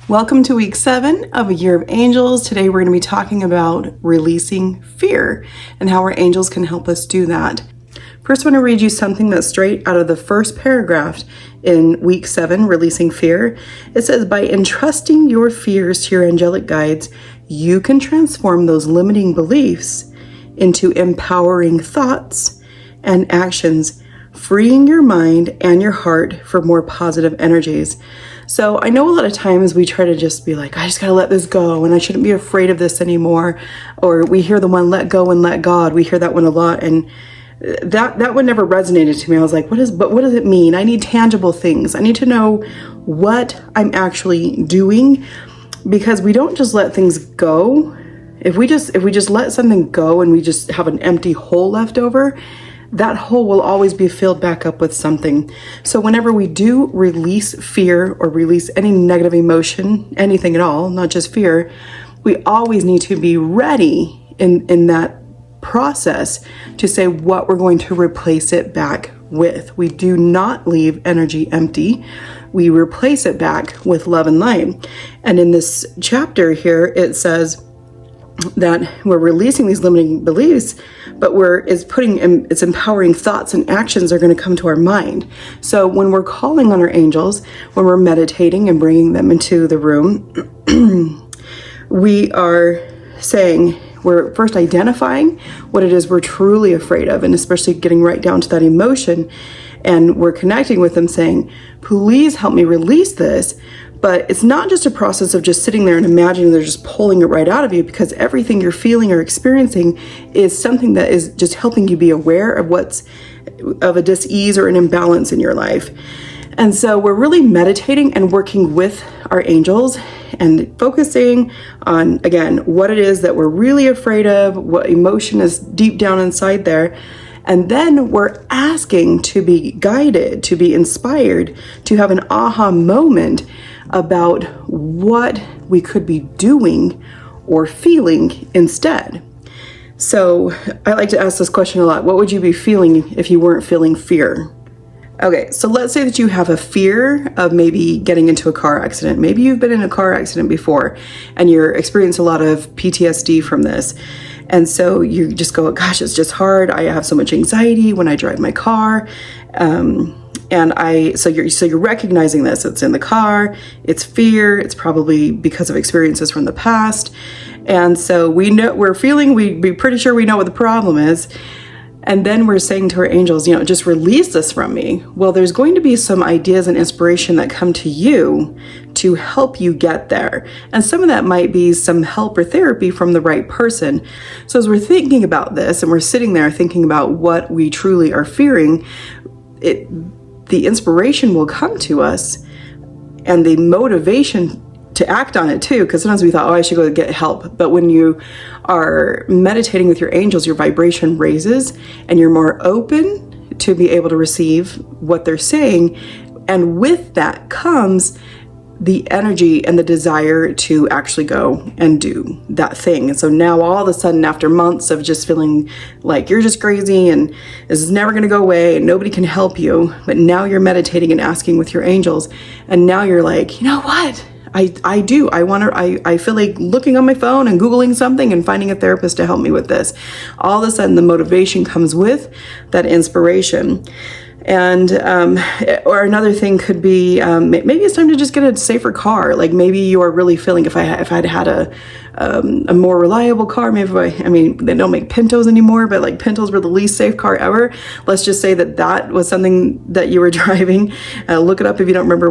Welcome to week 7 of A Year of Angels. Today we're going to be talking about releasing fear and how our angels can help us do that. First, I want to read you something that's straight out of the first paragraph in week 7, Releasing Fear. It says, by entrusting your fears to your angelic guides, you can transform those limiting beliefs into empowering thoughts and actions, freeing your mind and your heart for more positive energies. So I know a lot of times we try to just be like, I just got to let this go and I shouldn't be afraid of this anymore. Or we hear the one, let go and let God. We hear that one a lot. And that one never resonated to me. I was like, what does it mean? I need tangible things. I need to know what I'm actually doing, because we don't just let things go. If we just let something go and we just have an empty hole left over, that hole will always be filled back up with something. So whenever we do release fear or release any negative emotion, anything at all, not just fear, we always need to be ready in that process to say what we're going to replace it back with. We do not leave energy empty. We replace it back with love and light. And in this chapter here, it says that we're releasing these limiting beliefs, but it's empowering thoughts and actions are going to come to our mind. So when we're calling on our angels, when we're meditating and bringing them into the room, we are saying, we're first identifying what it is we're truly afraid of, and especially getting right down to that emotion. And we're connecting with them saying, please help me release this. But it's not just a process of just sitting there and imagining they're just pulling it right out of you, because everything you're feeling or experiencing is something that is just helping you be aware of of a dis-ease or an imbalance in your life. And so we're really meditating and working with our angels and focusing on, again, what it is that we're really afraid of, what emotion is deep down inside there. And then we're asking to be guided, to be inspired, to have an aha moment about what we could be doing or feeling instead. So I like to ask this question a lot. What would you be feeling if you weren't feeling fear? Okay, so let's say that you have a fear of maybe getting into a car accident. Maybe you've been in a car accident before and you're experiencing a lot of PTSD from this. And so you just go, gosh, it's just hard. I have so much anxiety when I drive my car. So you're recognizing this. It's in the car. It's fear. It's probably because of experiences from the past. And so we're pretty sure we know what the problem is. And then we're saying to our angels, just release this from me. Well, there's going to be some ideas and inspiration that come to you to help you get there. And some of that might be some help or therapy from the right person. So as we're thinking about this and we're sitting there thinking about what we truly are fearing, the inspiration will come to us and the motivation to act on it too, because sometimes we thought, I should go get help. But when you are meditating with your angels, your vibration raises and you're more open to be able to receive what they're saying. And with that comes the energy and the desire to actually go and do that thing. And so now all of a sudden, after months of just feeling like you're just crazy and this is never going to go away and nobody can help you, but now you're meditating and asking with your angels. And now you're like, you know what? I do. I feel like looking on my phone and Googling something and finding a therapist to help me with this. All of a sudden, the motivation comes with that inspiration. And or another thing could be maybe it's time to just get a safer car. Like maybe you are really feeling if I'd had a more reliable car, they don't make Pintos anymore, but like Pintos were the least safe car ever. Let's just say that was something that you were driving. Look it up if you don't remember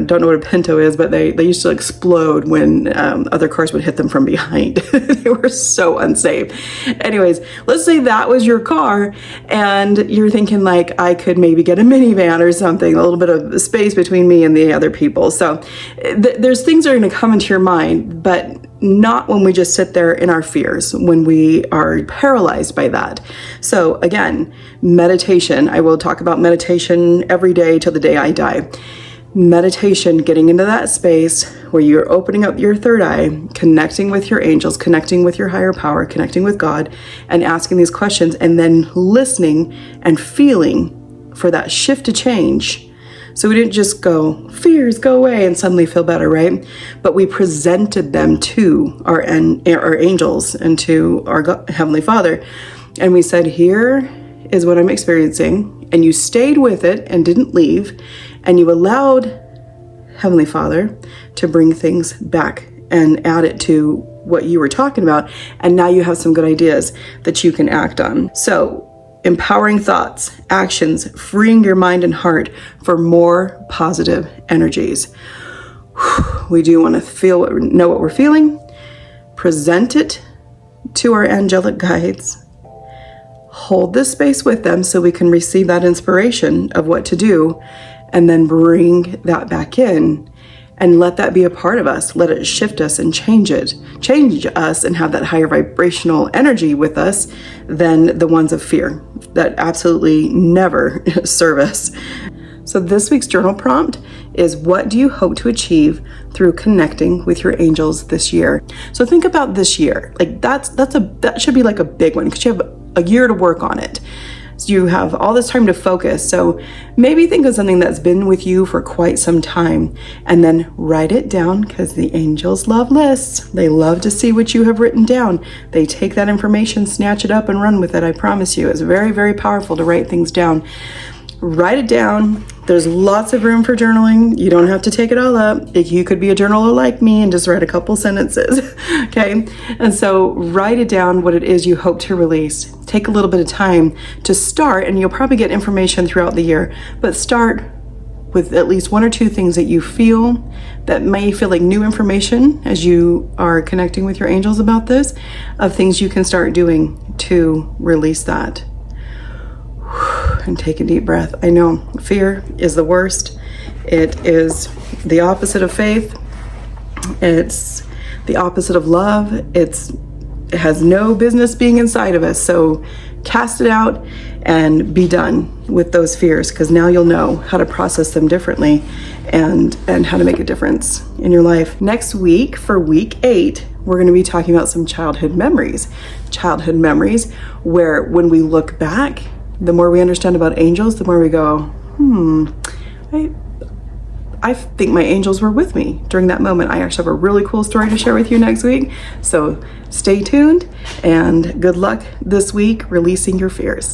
don't know what a Pinto is, but they used to explode when other cars would hit them from behind. They were so unsafe. Anyways, let's say that was your car and you're thinking like, I could maybe get a minivan or something, a little bit of space between me and the other people. So there's things that are going to come into your mind, but not when we just sit there in our fears, when we are paralyzed by that. So again, meditation. I will talk about meditation every day till the day I die. Meditation, getting into that space where you're opening up your third eye, connecting with your angels, connecting with your higher power, connecting with God, and asking these questions, and then listening and feeling for that shift to change So we didn't just go, fears, go away, and suddenly feel better, right? But we presented them to our angels and to our Heavenly Father. And we said, here is what I'm experiencing. And you stayed with it and didn't leave. And you allowed Heavenly Father to bring things back and add it to what you were talking about. And now you have some good ideas that you can act on. So empowering thoughts, actions, freeing your mind and heart for more positive energies. We do want to know what we're feeling, present it to our angelic guides, hold this space with them so we can receive that inspiration of what to do, and then bring that back in and let that be a part of us. Let it shift us and change us and have that higher vibrational energy with us than the ones of fear that absolutely never serve us. So this week's journal prompt is, what do you hope to achieve through connecting with your angels this year? So think about this year. Like that should be like a big one, because you have a year to work on it. So you have all this time to focus. So maybe think of something that's been with you for quite some time and then write it down, because the angels love lists. They love to see what you have written down. They take that information, snatch it up and run with it. I promise you, it's very, very powerful to write things down. Write it down. There's lots of room for journaling. You don't have to take it all up. You could be a journaler like me and just write a couple sentences, okay? And so write it down, what it is you hope to release. Take a little bit of time to start, and you'll probably get information throughout the year, but start with at least one or two things that you feel that may feel like new information as you are connecting with your angels about this, of things you can start doing to release that. And take a deep breath. I know fear is the worst. It is the opposite of faith. It's the opposite of love. It has no business being inside of us. So cast it out and be done with those fears, because now you'll know how to process them differently and how to make a difference in your life. Next week, for week 8, we're going to be talking about some childhood memories. Childhood memories where when we look back, the more we understand about angels, the more we go, I think my angels were with me during that moment. I actually have a really cool story to share with you next week. So stay tuned and good luck this week releasing your fears.